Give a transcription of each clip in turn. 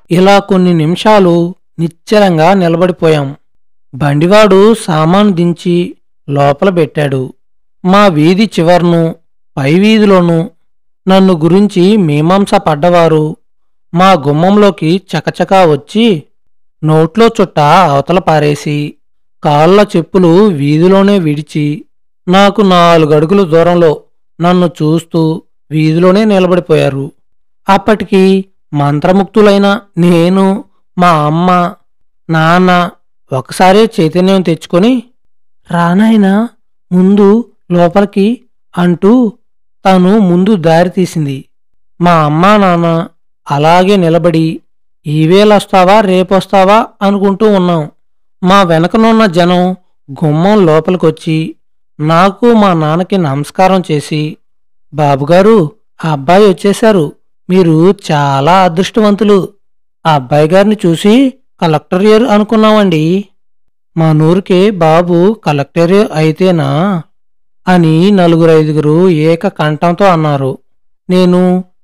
ఇలా కొన్ని నిమిషాలు నిశ్చలంగా నిలబడిపోయాం. బండివాడు సామాను దించి లోపల పెట్టాడు. మా వీధి చివర్ను పై వీధిలోనూ నన్ను గురించి మీమాంస పడ్డవారు మా గుమ్మంలోకి చకచకా వచ్చి నోట్లో చుట్ట అవతల పారేసి కాళ్ళ చెప్పులు వీధిలోనే విడిచి నాకు 4 అడుగుల దూరంలో నన్ను చూస్తూ వీధిలోనే నిలబడిపోయారు. అప్పటికి మంత్రముక్తులైన నేను, మా అమ్మ, నాన్న ఒకసారే చైతన్యం తెచ్చుకొని రానాయనా ముందు లోపలికి అంటూ తను ముందు దారి తీసింది. మా అమ్మా నాన్న అలాగే నిలబడి ఈవేళొస్తావా రేపొస్తావా అనుకుంటూ ఉన్నాం. మా వెనకనున్న జనం గుమ్మం లోపలికొచ్చి నాకు మా నాన్నకి నమస్కారం చేసి, బాబుగారు ఆ అబ్బాయి వచ్చేశారు, మీరు చాలా అదృష్టవంతులు, ఆ అబ్బాయి గారిని చూసి కలెక్టరియర్ అనుకున్నామండి, మా నూరికి బాబు కలెక్టరియర్ అయితేనా అని 4-5 ఏక కంఠంతో అన్నారు. నేను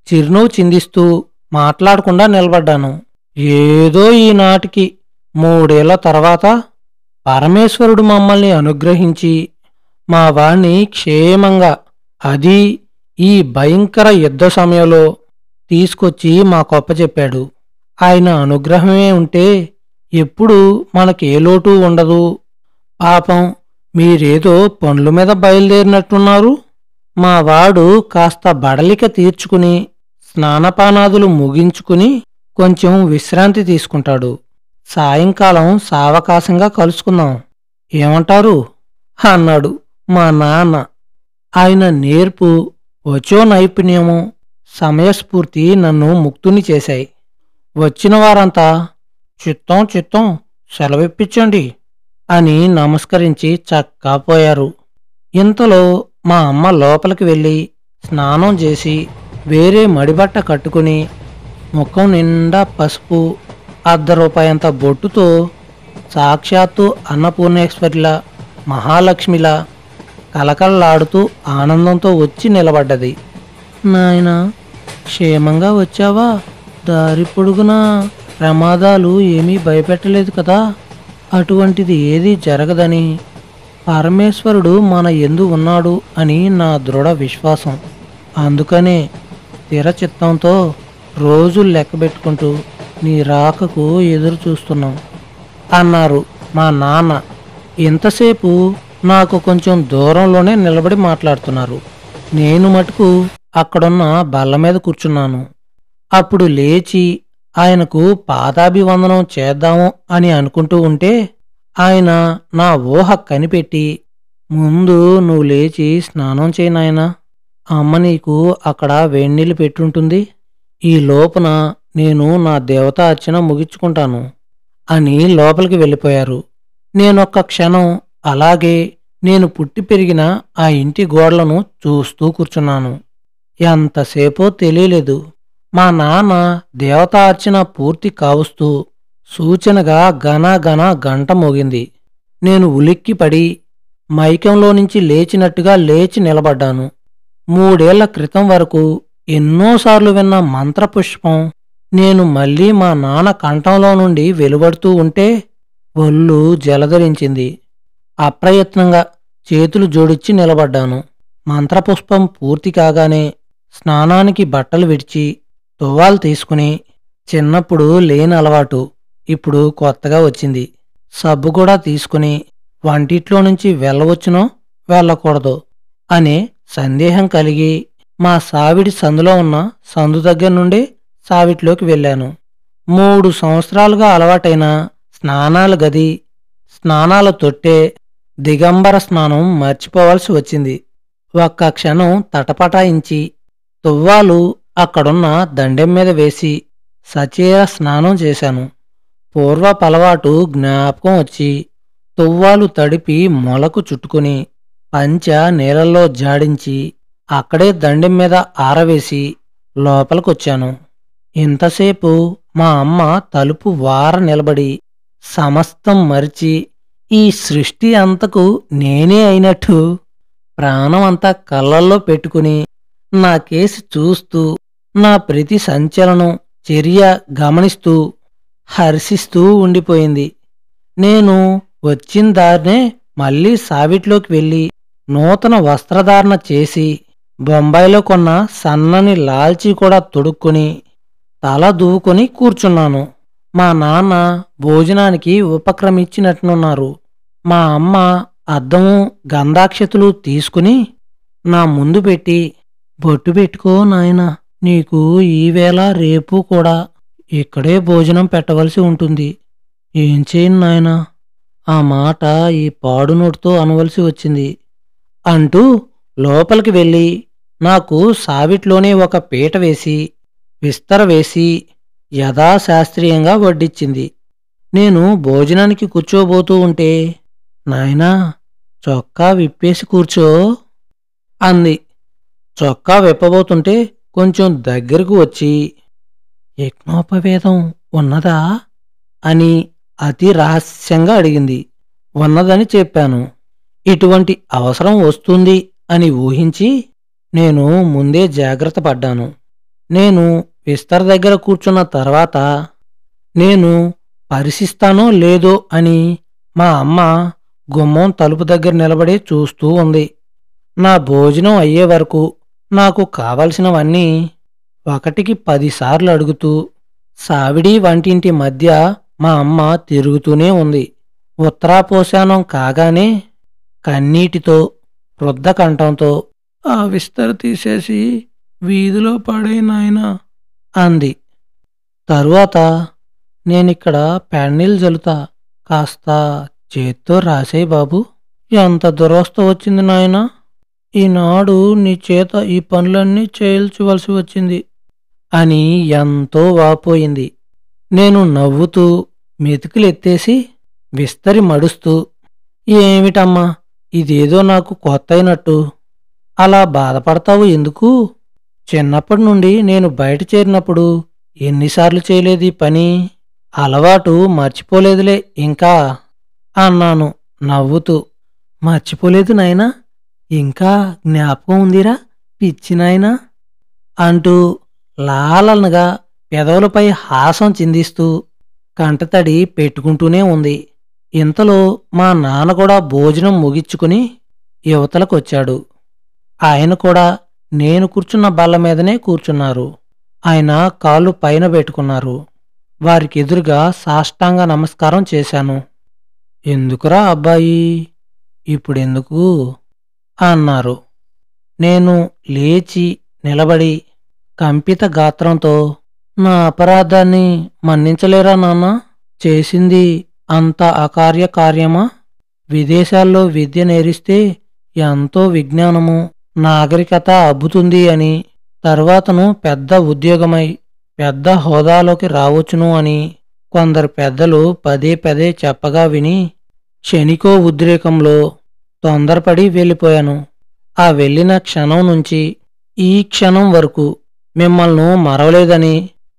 చిరునవ్వు చిందిస్తూ మాట్లాడకుండా నిలబడ్డాను. ఏదో ఈనాటికి 3 ఏళ్ల తర్వాత పరమేశ్వరుడు మమ్మల్ని అనుగ్రహించి మా వాణ్ణి క్షేమంగా, అది ఈ భయంకర యుద్ధ సమయంలో తీసుకొచ్చి మా కొప్పచెప్పాడు. ఆయన అనుగ్రహమే ఉంటే ఎప్పుడు మనకే లోటు ఉండదు. పాపం మీరేదో పనుల మీద బయలుదేరినట్టున్నారు. మా వాడు కాస్త బడలిక తీర్చుకుని స్నానపానాదులు ముగించుకుని కొంచెం విశ్రాంతి తీసుకుంటాడు. సాయంకాలం సావకాశంగా కలుసుకుందాం, ఏమంటారు అన్నాడు మా నాన్న. ఆయన నేర్పు, వచో నైపుణ్యము, సమయస్ఫూర్తి నన్ను ముక్తుని చేశాయి. వచ్చిన వారంతా చిత్తం చిత్తం సెలవిప్పించండి అని నమస్కరించి చక్కా పోయారు. ఇంతలో మా అమ్మ లోపలికి వెళ్ళి స్నానం చేసి వేరే మడిబట్ట కట్టుకుని ముఖం నిండా పసుపు, ₹1 బొట్టుతో సాక్షాత్తు అన్నపూర్ణేశ్వరిలా, మహాలక్ష్మిలా కలకల్లాడుతూ ఆనందంతో వచ్చి నిలబడ్డది. నాయనా క్షేమంగా వచ్చావా? దారి పొడుగునా ప్రమాదాలు ఏమీ భయపెట్టలేదు కదా? అటువంటిది ఏదీ జరగదని పరమేశ్వరుడు మన యందు ఉన్నాడు అని నా దృఢ విశ్వాసం. అందుకనే స్థిరచిత్తంతో రోజులు లెక్కబెట్టుకుంటూ నీ రాకకు ఎదురు చూస్తున్నాం అన్నారు మా నాన్న. ఇంతసేపు నాకు కొంచెం దూరంలోనే నిలబడి మాట్లాడుతున్నారు. నేను మటుకు అక్కడున్న బల్ల మీద కూర్చున్నాను. అప్పుడు లేచి ఆయనకు పాదాభివందనం చేద్దాము అని అనుకుంటూ ఉంటే ఆయన నా ఊహ కనిపెట్టి, ముందు నువ్వు లేచి స్నానం చేయి నాయనా, అమ్మ నీకు అక్కడ వేడినీళ్ళు పెట్టుంటుంది, ఈ లోపున నేను నా దేవతా అర్చన ముగించుకుంటాను అని లోపలికి వెళ్ళిపోయారు. నేనొక్క క్షణం అలాగే నేను పుట్టి పెరిగిన ఆ ఇంటి గోడలను చూస్తూ కూర్చున్నాను. ఎంతసేపో తెలియలేదు. మా నాన్న దేవతా అర్చన పూర్తి కావస్తూ సూచనగా గన గంట మోగింది. నేను ఉలిక్కిపడి మైకంలో నుంచి లేచినట్టుగా లేచి నిలబడ్డాను. 3 ఏళ్ల క్రితం వరకు ఎన్నోసార్లు విన్న మంత్రపుష్పం నేను మళ్లీ మా నాన్న కంఠంలో నుండి వెలువడుతూ ఉంటే ఒళ్ళు జలధరించింది. అప్రయత్నంగా చేతులు జోడించి నిలబడ్డాను. మంత్రపుష్పం పూర్తి కాగానే స్నానానికి బట్టలు విడిచి తువ్వాలు తీసుకుని, చిన్నప్పుడు లేని అలవాటు ఇప్పుడు కొత్తగా వచ్చింది, సబ్బు కూడా తీసుకుని వంటిట్లో నుంచి వెళ్ళవచ్చునో వెళ్ళకూడదో అనే సందేహం కలిగి మా సావిడి సందులో ఉన్న సందు దగ్గర నుండి సావిట్లోకి వెళ్ళాను. 3 సంవత్సరాలుగా అలవాటైన స్నానాల గది, స్నానాల తొట్టే, దిగంబర స్నానం మర్చిపోవాల్సి వచ్చింది. ఒక్క క్షణం తటపటాయించి తువ్వాలు అక్కడున్న దండెం మీద వేసి సచేర స్నానం చేశాను. పూర్వపలవాటు జ్ఞాపకం వచ్చి తువ్వాలు తడిపి మొలకు చుట్టుకుని పంచ నీళ్ళల్లో జాడించి అక్కడే దండెం మీద ఆరవేసి లోపలికొచ్చాను. ఇంతసేపు మా అమ్మ తలుపు వార నిలబడి సమస్తం మరిచి ఈ సృష్టి అంతకు నేనే అయినట్టు ప్రాణం అంతా కళ్ళల్లో పెట్టుకుని నా కేసి చూస్తూ నా ప్రతి సంచలనం చర్య గమనిస్తూ హర్షిస్తూ ఉండిపోయింది. నేను వచ్చిన దారినే మళ్ళీ సావిట్లోకి వెళ్ళి నూతన వస్త్రధారణ చేసి బొంబాయిలో కొన్న సన్నని లాల్చీ కూడా తొడుక్కుని తల దూవుకొని కూర్చున్నాను. మా నాన్న భోజనానికి ఉపక్రమించినట్లున్నారు. మా అమ్మ అద్దము గంధాక్షతలు తీసుకుని నా ముందు పెట్టి, బొట్టు పెట్టుకో నాయనా, నీకు ఈవేళ రేపు కూడా ఇక్కడే భోజనం పెట్టవలసి ఉంటుంది. ఏం చేయను నాయనా, ఆ మాట ఈ పాడు నోటితో అనవలసి వచ్చింది అంటూ లోపలికి వెళ్ళి నాకు సావిట్లోనే ఒక పీట వేసి విస్తర వేసి యథాశాస్త్రీయంగా వడ్డిచ్చింది. నేను భోజనానికి కూర్చోబోతూ ఉంటే, నాయనా చొక్కా విప్పేసి కూర్చో అంది. చొక్కా విప్పబోతుంటే కొంచెం దగ్గరకు వచ్చి, యజ్ఞోపవేదం ఉన్నదా అని అతి రహస్యంగా అడిగింది. ఉన్నదని చెప్పాను. ఇటువంటి అవసరం వస్తుంది అని ఊహించి నేను ముందే జాగ్రత్త పడ్డాను. నేను విస్తర దగ్గర కూర్చున్న తర్వాత నేను పరిశిస్తానో లేదో అని మా అమ్మ గుమ్మం తలుపు దగ్గర నిలబడి చూస్తూ ఉంది. నా భోజనం అయ్యే వరకు నాకు కావలసినవన్నీ 1కి 10 సార్లు అడుగుతూ సావిడి వంటింటి మధ్య మా అమ్మ తిరుగుతూనే ఉంది. ఉత్తరాపోశానం కాగానే కన్నీటితో రుద్ధకంఠంతో, ఆ విస్తర తీసేసి వీధిలో పడే నాయనా అంది. తరువాత, నేనిక్కడ పెన్నీళ్ళు జల్లుతా, కాస్త చేత్తో రాసేయ్ బాబూ. ఎంత దురవస్థ వచ్చింది నాయనా, ఈనాడు నీ చేత ఈ పనులన్నీ చేయించవలసి వచ్చింది అని ఎంతో వాపోయింది. నేను నవ్వుతూ మెతుకులెత్తేసి విస్తరి మడుస్తూ, ఏమిటమ్మా ఇదేదో నాకు కొత్తయినట్టు అలా బాధపడతావు ఎందుకు? చిన్నప్పటి నుండి నేను బయట చేరినప్పుడు ఎన్నిసార్లు చేయలేదు ఈ పని, అలవాటు మర్చిపోలేదులే ఇంకా అన్నాను నవ్వుతూ. మర్చిపోలేదు నాయనా, ఇంకా జ్ఞాపకం ఉందిరా పిచ్చి నాయనా అంటూ లాలనగా పెదవులపై హాసం చిందిస్తూ కంటతడి పెట్టుకుంటూనే ఉంది. ఇంతలో మా నాన్న కూడా భోజనం ముగించుకుని యువతలకొచ్చాడు. ఆయన కూడా నేను కూర్చున్న బల్ల మీదనే కూర్చున్నారు. ఆయన కాళ్ళు పైన పెట్టుకున్నారు. వారికెదురుగా సాష్టాంగ నమస్కారం చేశాను. ఎందుకురా అబ్బాయి, ఇప్పుడెందుకు అన్నారు. నేను లేచి నిలబడి కంపిత గాత్రంతో, నా అపరాధాన్ని మన్నించలేరా నాన్న? చేసింది అంత అకార్యకార్యమా? విదేశాల్లో విద్య నేరిస్తే ఎంతో విజ్ఞానము నాగరికత అబ్బుతుంది అని, తర్వాతను పెద్ద ఉద్యోగమై పెద్ద హోదాలోకి రావచ్చును అని కొందరు పెద్దలు పదే పదే చెప్పగా విని క్షణికో ఉద్రేకంలో తొందరపడి వెళ్ళిపోయాను. ఆ వెళ్ళిన క్షణం నుంచి ఈ క్షణం వరకు మిమ్మల్ని మరవలేదని,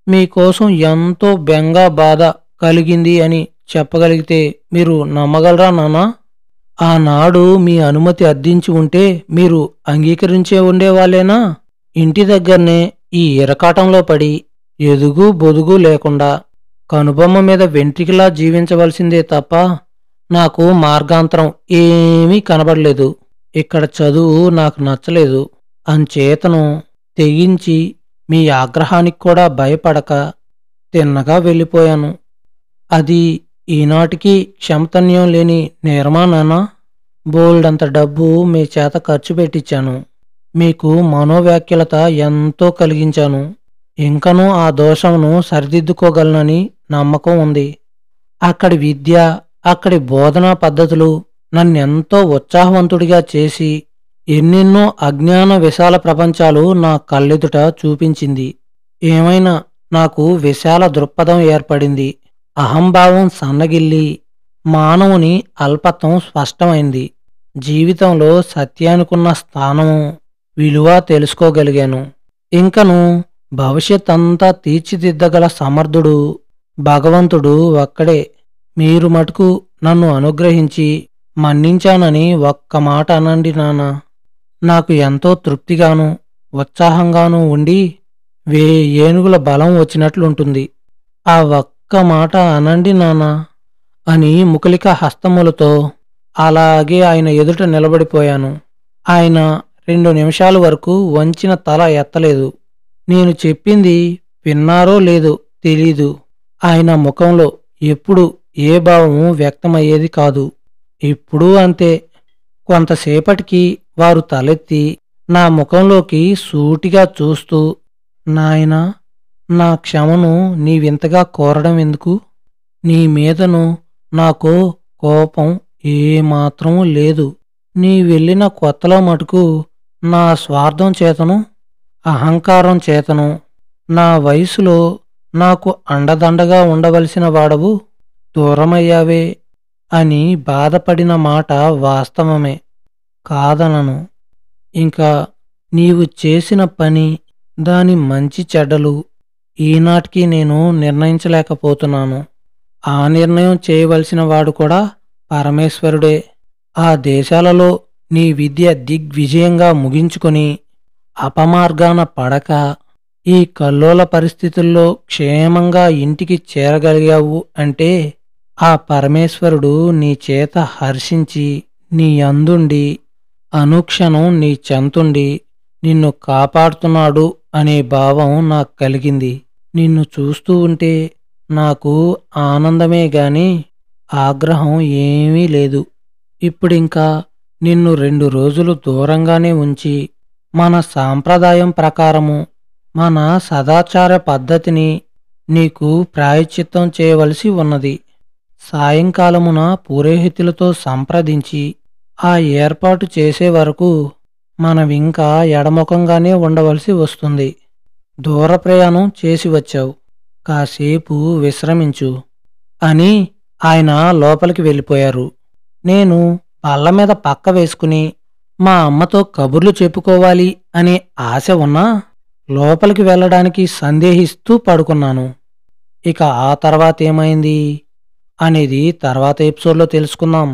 మీకోసం ఎంతో బెంగ బాధ కలిగింది అని చెప్పగలిగితే మీరు నమ్మగలరా నాన్నా? ఆనాడు మీ అనుమతి అర్థించి ఉంటే మీరు అంగీకరించే ఉండేవాళ్ళేనా? ఇంటి దగ్గరనే ఈ ఇరకాటంలో పడి ఎదుగు బొదుగు లేకుండా కనుబొమ్మ మీద వెంట్రికలా జీవించవలసిందే తప్ప నాకు మార్గాంతరం ఏమీ కనబడలేదు. ఇక్కడ చదువు నాకు నచ్చలేదు. అంచేతను తెగించి మీ ఆగ్రహానికి కూడా భయపడక తిన్నగా వెళ్ళిపోయాను. అది ఈనాటికి క్షమతన్యం లేని నేరమా నాన్నా? బోల్డంత డబ్బు మీ చేత ఖర్చు పెట్టించాను. మీకు మనోవ్యాఖ్యలత ఎంతో కలిగించాను. ఇంకనూ ఆ దోషమును సరిదిద్దుకోగలనని నమ్మకం ఉంది. అక్కడి విద్య, అక్కడి బోధనా పద్ధతులు నన్నెంతో ఉత్సాహవంతుడిగా చేసి ఎన్నెన్నో అజ్ఞాన విశాల ప్రపంచాలు నా కళ్ళెదుట చూపించింది. ఏమైనా నాకు విశాల దృక్పథం ఏర్పడింది. అహంభావం సన్నగిల్లి మానవుని అల్పత్వం స్పష్టమైంది. జీవితంలో సత్యానికున్న స్థానము విలువ తెలుసుకోగలిగాను. ఇంకను భవిష్యత్తంతా తీర్చిదిద్దగల సమర్థుడు భగవంతుడు ఒక్కడే. మీరు మటుకు నన్ను అనుగ్రహించి మన్నించానని ఒక్క మాట అనండి నాన్న. నాకు ఎంతో తృప్తిగాను ఉత్సాహంగానూ ఉండి ఏనుగుల బలం వచ్చినట్లుంటుంది. ఆ ఒక్క మాట అనండి నాన్నా అని ముకులిక హస్తములతో అలాగే ఆయన ఎదుట నిలబడిపోయాను. ఆయన 2 నిమిషాల వరకు వంచిన తల ఎత్తలేదు. నేను చెప్పింది విన్నారో లేదో తెలీదు. ఆయన ముఖంలో ఎప్పుడు ఏ భావము వ్యక్తమయ్యేది కాదు. ఇప్పుడూ అంతే. కొంతసేపటికి వారు తలెత్తి నా ముఖంలోకి సూటిగా చూస్తూ, నాయనా, నా క్షమను నీవింతగా కోరడం ఎందుకు? నీ మీదను నాకో కోపం ఏమాత్రమూ లేదు. నీ వెళ్ళిన కొత్తలో మటుకు నా స్వార్థం చేతను, అహంకారం చేతను నా వయసులో నాకు అండదండగా ఉండవలసిన వాడవు దూరమయ్యావే అని బాధపడిన మాట వాస్తవమే, కాదనను. ఇంకా నీవు చేసిన పని, దాని మంచి చెడ్డలు ఈనాటికి నేను నిర్ణయించలేకపోతున్నాను. ఆ నిర్ణయం చేయవలసిన వాడు కూడా పరమేశ్వరుడే. ఆ దేశాలలో నీ విద్య దిగ్విజయంగా ముగించుకొని అపమార్గాన పడక ఈ కల్లోల పరిస్థితుల్లో క్షేమంగా ఇంటికి చేరగలిగావు అంటే ఆ పరమేశ్వరుడు నీ చేత హర్షించి నీ అందుండి అనుక్షణం నీ చెంతుండి నిన్ను కాపాడుతున్నాడు అనే భావం నాకు కలిగింది. నిన్ను చూస్తూ ఉంటే నాకు ఆనందమే గాని ఆగ్రహం ఏమీ లేదు. ఇప్పుడింకా నిన్ను 2 రోజులు దూరంగానే ఉంచి మన సాంప్రదాయం ప్రకారము మన సదాచార పద్ధతిని నీకు ప్రాయశ్చిత్తం చేయవలసి ఉన్నది. సాయంకాలమున పురోహితులతో సంప్రదించి ఆ ఏర్పాటు చేసే వరకు మనవింకా ఎడముఖంగానే ఉండవలసి వస్తుంది. దూర ప్రయాణం చేసి వచ్చావు, కాసేపు విశ్రమించు అని ఆయన లోపలికి వెళ్ళిపోయారు. నేను బల్ల మీద పక్క వేసుకుని మా అమ్మతో కబుర్లు చెప్పుకోవాలి అనే ఆశ ఉన్నా లోపలికి వెళ్ళడానికి సందేహిస్తూ పడుకున్నాను. ఇక ఆ తర్వాతేమైంది అనేది తర్వాత ఎపిసోడ్లో తెలుసుకుందాం.